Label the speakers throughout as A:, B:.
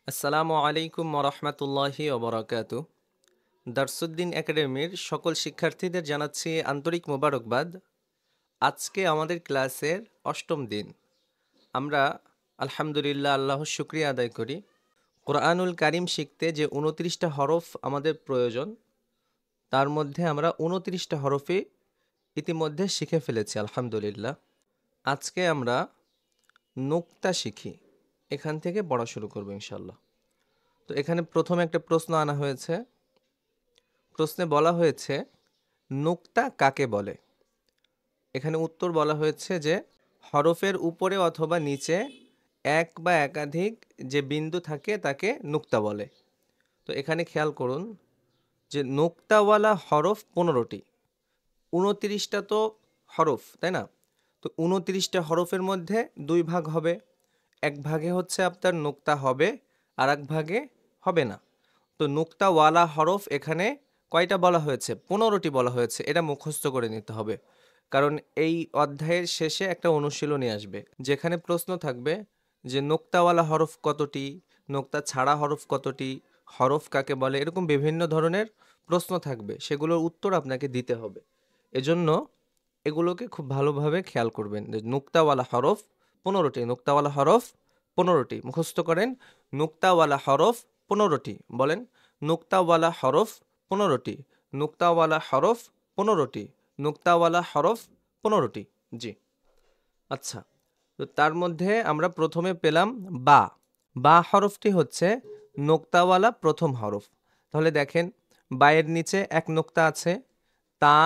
A: আসসালামু আলাইকুম ওরহমতুল্লাহি ওবরাকাতু। দারসুদ্দিন একাডেমির সকল শিক্ষার্থীদের জানাচ্ছি আন্তরিক মোবারকবাদ। আজকে আমাদের ক্লাসের অষ্টম দিন। আমরা আলহামদুলিল্লাহ আল্লাহর শুকরিয়া আদায় করি। কোরআনুল কারিম শিখতে যে 29টা হরফ আমাদের প্রয়োজন, তার মধ্যে আমরা 29টা হরফে ইতিমধ্যে শিখে ফেলেছি আলহামদুলিল্লাহ। আজকে আমরা নুক্তা শিখি, এখান থেকে পড়া শুরু করব ইনশাল্লাহ। তো এখানে প্রথমে একটা প্রশ্ন আনা হয়েছে। প্রশ্নে বলা হয়েছে নুক্তা কাকে বলে। এখানে উত্তর বলা হয়েছে যে হরফের উপরে অথবা নিচে এক বা একাধিক যে বিন্দু থাকে তাকে নুক্তা বলে। তো এখানে খেয়াল করুন যে নুক্তাওয়ালা হরফ 15টি, 29টা তো হরফ, তাই না? তো 29টা হরফের মধ্যে দুই ভাগ হবে। এক ভাগে হচ্ছে আপনার নুক্তা হবে, আর এক ভাগে হবে না। তো নুক্তাওয়ালা হরফ এখানে কয়টা বলা হয়েছে? 15টি বলা হয়েছে। এটা মুখস্থ করে নিতে হবে, কারণ এই অধ্যায়ের শেষে একটা অনুশীলনী আসবে যেখানে প্রশ্ন থাকবে যে নুক্তাওয়ালা হরফ কতটি, নুক্তা ছাড়া হরফ কতটি, হরফ কাকে বলে, এরকম বিভিন্ন ধরনের প্রশ্ন থাকবে। সেগুলোর উত্তর আপনাকে দিতে হবে। এজন্য এগুলোকে খুব ভালোভাবে খেয়াল করবেন যে নুক্তাওয়ালা হরফ 15টি, নুক্তাওয়ালা হরফ 15টি মুখস্থ করেন। নুক্তাওয়ালা হরফ 15টি বলেন। নুক্তাওয়ালা হরফ 15টি, নুক্তাওয়ালা হরফ 15টি, নুক্তাওয়ালা হরফ 15টি। জি, আচ্ছা। তো তার মধ্যে আমরা প্রথমে পেলাম বা। বা হরফটি হচ্ছে নোক্তাওয়ালা প্রথম হরফ। তাহলে দেখেন, বায়ের নিচে এক নোক্তা আছে, তা,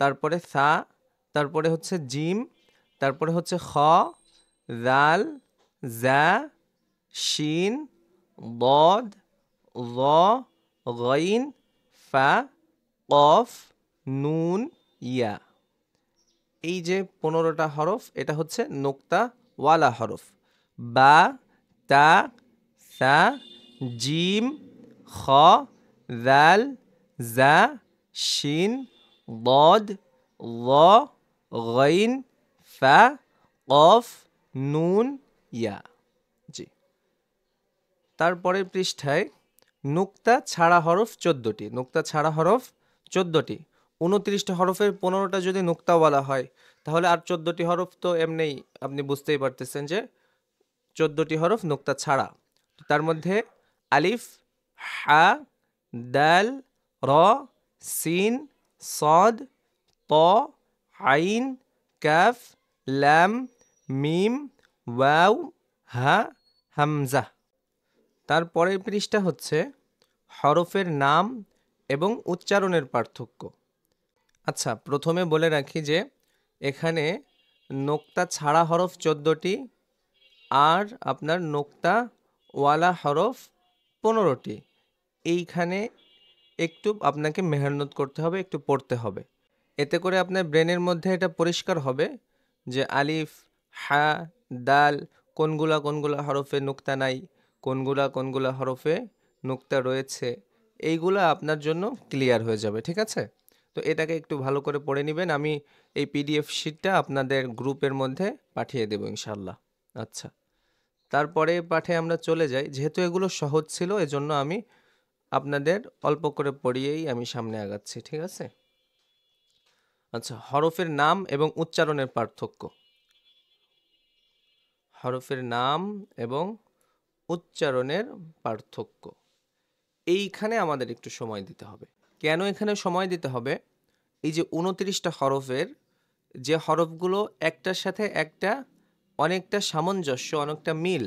A: তারপরে সা, তারপরে হচ্ছে জিম, তারপরে হচ্ছে খ, জাল, জা, শিন, বদ, ল, গইন, ফা, কফ, নুন, ইয়া। এই যে 15টা হরফ, এটা হচ্ছে নোক্তাওয়ালা হরফ। বা, তা, সা, জিম, খ, জাল, জা, শিন, বদ, ল, গইন, ফা, কফ, নুন, ইয়া। জি, তারপরের পৃষ্ঠায় নুক্তা ছাড়া হরফ 14টি। নুক্তা ছাড়া হরফ 14টি। 29টা হরফের 15টা যদি নুক্তাওয়ালা হয়, তাহলে আর 14টি হরফ তো এমনিই আপনি বুঝতেই পারতেছেন যে 14টি হরফ নুক্তা ছাড়া। তার মধ্যে আলিফ, হা, দাল, র, সিন, সদ, ত, আইন, কাফ, লাম, মিম, ওয়াও, হা, হামজা। তারপরের পৃষ্ঠা হচ্ছে হরফের নাম এবং উচ্চারণের পার্থক্য। আচ্ছা, প্রথমে বলে রাখি যে এখানে নোক্তা ছাড়া হরফ 14টি আর আপনার নোক্তা ওয়ালা হরফ 15টি। এইখানে একটু আপনাকে মেহনত করতে হবে, একটু পড়তে হবে। এতে করে আপনার ব্রেনের মধ্যে এটা পরিষ্কার হবে যে আলিফ, হা, দাল কোনগুলা কোনগুলা হরফে নুক্তা নাই, কোনগুলা হরফে নুক্তা রয়েছে। এইগুলা আপনার জন্য ক্লিয়ার হয়ে যাবে, ঠিক আছে? তো এটাকে একটু ভালো করে পড়ে নেবেন। আমি এই পিডিএফ শিটটা আপনাদের গ্রুপের মধ্যে পাঠিয়ে দেব ইনশাল্লাহ। আচ্ছা, তারপরে পাঠে আমরা চলে যাই। যেহেতু এগুলো সহজ ছিল, এজন্য আমি আপনাদের অল্প করে পড়িয়েই আমি সামনে আগাচ্ছি, ঠিক আছে? আচ্ছা, হরফের নাম এবং উচ্চারণের পার্থক্য। হরফের নাম এবং উচ্চারণের পার্থক্য, এইখানে আমাদের একটু সময় দিতে হবে। কেন এখানে সময় দিতে হবে? এই যে 29টা হরফের যে হরফগুলো একটার সাথে একটা অনেকটা সামঞ্জস্য, অনেকটা মিল,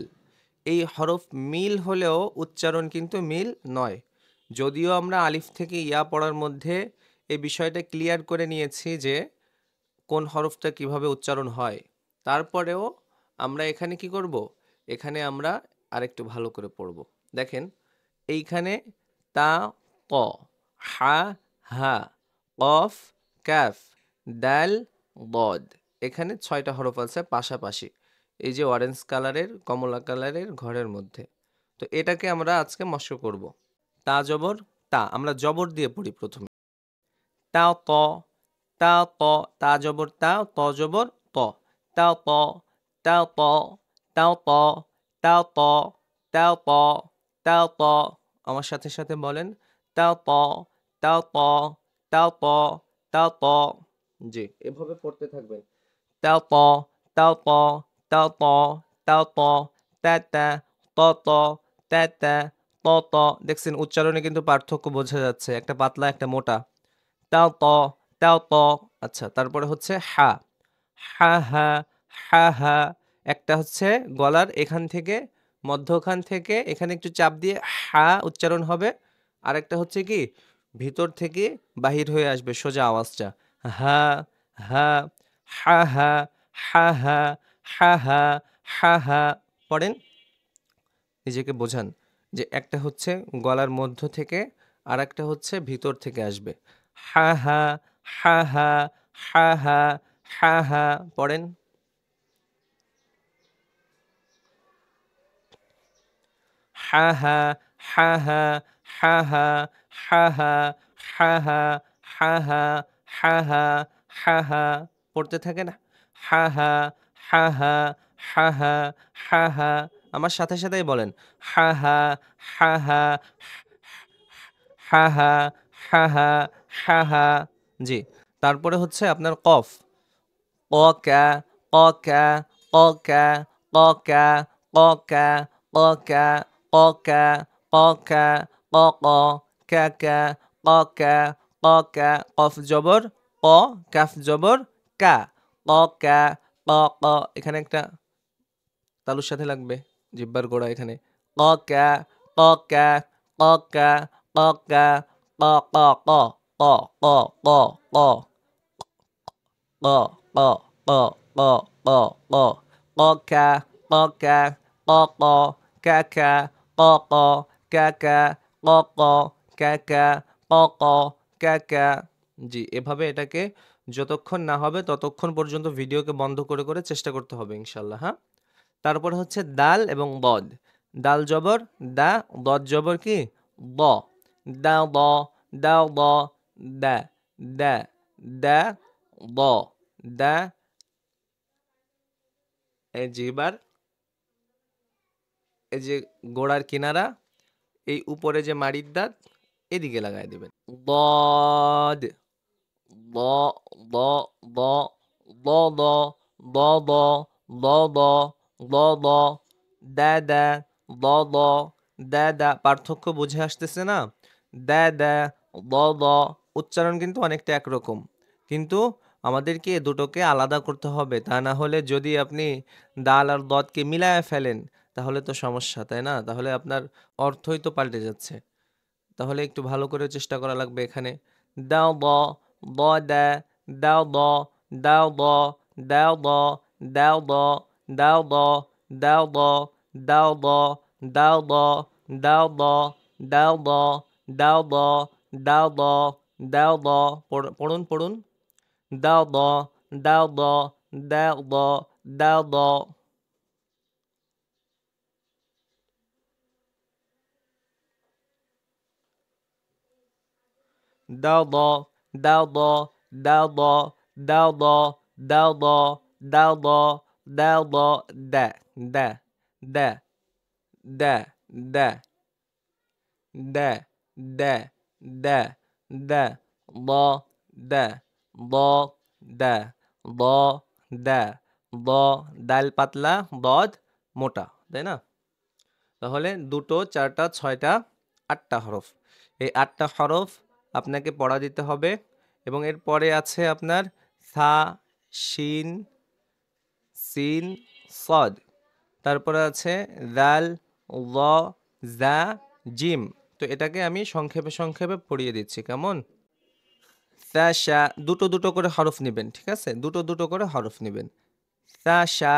A: এই হরফ মিল হলেও উচ্চারণ কিন্তু মিল নয়। যদিও আমরা আলিফ থেকে ইয়া পড়ার মধ্যে এই বিষয়টা ক্লিয়ার করে নিয়েছি যে কোন হরফটা কিভাবে উচ্চারণ হয়, তারপরেও আমরা এখানে কি করব? এখানে আমরা আরেকটু ভালো করে পড়ব। দেখেন, এইখানে তা, ক, হা, হা, কফ, কাফ, দাল, বদ, এখানে 6টা হরফ আছে পাশাপাশি, এই যে অরেঞ্জ কালারের, কমলা কালারের ঘরের মধ্যে। তো এটাকে আমরা আজকে মস্ক করব। তা জবর তা, আমরা জবর দিয়ে পড়ি প্রথমে। তা ত, তা ত, তা জবর তা, ত জবর ত, তা ত, তা ত, তা ত, তা ত, তা ত, তাও ত, আমার সাথে সাথে বলেন তাও ত, তাও ত, তাও ত, তাও ত। জি, এভাবে পড়তে থাকবেন। তাও ত, তাও ত, তাও ত, তাও ত, তা তা, ত ত, তা তা, ত ত। দেখছেন উচ্চারণে কিন্তু পার্থক্য বোঝা যাচ্ছে, একটা পাতলা একটা মোটা। তাও ত, তাও ত। আচ্ছা, তারপরে হচ্ছে হা, হা হা, হা হা। একটা হচ্ছে গলার এখান থেকে মধ্যখান থেকে এখানে একটু চাপ দিয়ে হা উচ্চারণ হবে। আরেকটা হচ্ছে কি ভিতর থেকে বাহির হয়ে আসবে সোজা আওয়াজটা। হা হা, হা হা, হা হা, হা হা, হা হা। পড়েন, নিজেকে বোঝান যে একটা হচ্ছে গলার মধ্য থেকে আর একটা হচ্ছে ভিতর থেকে আসবে। হা হা, হা হা, হা হা, হা হা। পড়েন। হা হা, হা হা, হা হা, হা হা, হা হা, হা হা, হা হা, হা হা। পড়তে থাকেন। হা হা, হা হা, হা হা, হা হা। আমার সাথে সাথেই বলেন। হা হা, হা হা, হা হা, হা হা, হা হা। জি, তারপরে হচ্ছে আপনার কফ। ককা, ককা, ককা, ককা, ককা, ককা, ককা, ককা, কক, কাকা, ককা, ককা। কফ জবর ক, কাফ জবর কা, ককা, কক। এখানে একটা তালুর সাথে লাগবে, জিহ্বার গোড়া এখানে। ককা, ককা, ককা, ককা, ক ক ক, ক ক ক, ক ক ক ক ক ক ক, ককা, ককা, কক, কাকা, কক, কাকা, কক, কাকা, কক, কাকা। জি, এভাবে এটাকে যতক্ষণ না হবে ততক্ষণ পর্যন্ত ভিডিওকে বন্ধ করে করে চেষ্টা করতে হবে ইনশাল্লাহ। হ্যাঁ, তারপর হচ্ছে দাল এবং দদ। দাল জবর দা, দদ জবর কি দ। দা দ, দাও দ, দা, দা, দা, দ, দা। এই যে এবার এই যে গোড়ার কিনারা, এই উপরে যে মাড়ির দাঁত এদিকে লাগাই দিবেন। দদ, দ, দ, দ, দ, দ, দ, দ, দ, দ, দ, দ, দা দা, দ দ, দা দা। পার্থক্য বুঝে আসতেছে না? দা দা, দ দ। উচ্চারণ কিন্তু অনেকটা একরকম, কিন্তু আমাদেরকে এ দুটোকে আলাদা করতে হবে। তা না হলে যদি আপনি দাল আর দদকে মিলায়া ফেলেন তাহলে তো সমস্যা, তাই না? তাহলে আপনার অর্থই তো পাল্টে যাচ্ছে। তাহলে একটু ভালো করে চেষ্টা করা লাগবে এখানে। দাও দ, দ দা, দাও দ, দাও দ, দাও দ, দাও দ, দাও দ, দাও দ, দাও দ, দাও দ, দাও দ, দাও দ, দাও দ, দাও দ, দাও দ। পড়ুন পড়ুন। দাও দ, দাও দ, দাও দ, দাও দ। দাও দ, দাও দ, দাও দ, দাও দ, দাও দ, দাও দ, দাও দ। দা, দা, দা, দা, দা, দা, দা, দা, দা, দ, দা, দ, দা, দ, দা, দ। দাল পাতলা, দদ মোটা, তাই না? তাহলে দুটো, চারটা, ছয়টা, আটটা হরফ। এই আটটা হরফ আপনাকে পড়া দিতে হবে। এবং এর পরে আছে আপনার সা, শিন, সিন, সদ। তারপরে আছে দাল, ল, জা, জিম। তো এটাকে আমি সংক্ষেপে সংক্ষেপে পড়িয়ে দিচ্ছি, কেমন? সা, শা, দুটো দুটো করে হরফ নেবেন, ঠিক আছে? দুটো দুটো করে হরফ নেবেন। সা, শা,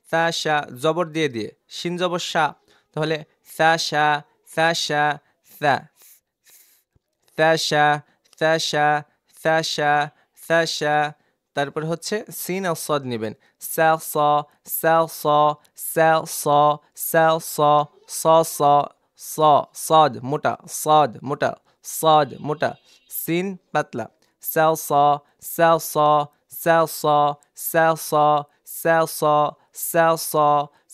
A: সা, শা, জবর দিয়ে দিয়ে শিন জবর শা। তাহলে সা, শা, সা, শা, সা, সা, শা, সা, শা, সা, শা, সা, শা। তারপরে হচ্ছে সিন আর সদ নেবেন। সা, স, সা, স, সা, স, সা, স, স, স, স, সদ মোটা, সদ মোটা, সদ মোটা, সিন পাতলা। সা, স, সা, স, সা, স, সা, স, সা, স, সা, স,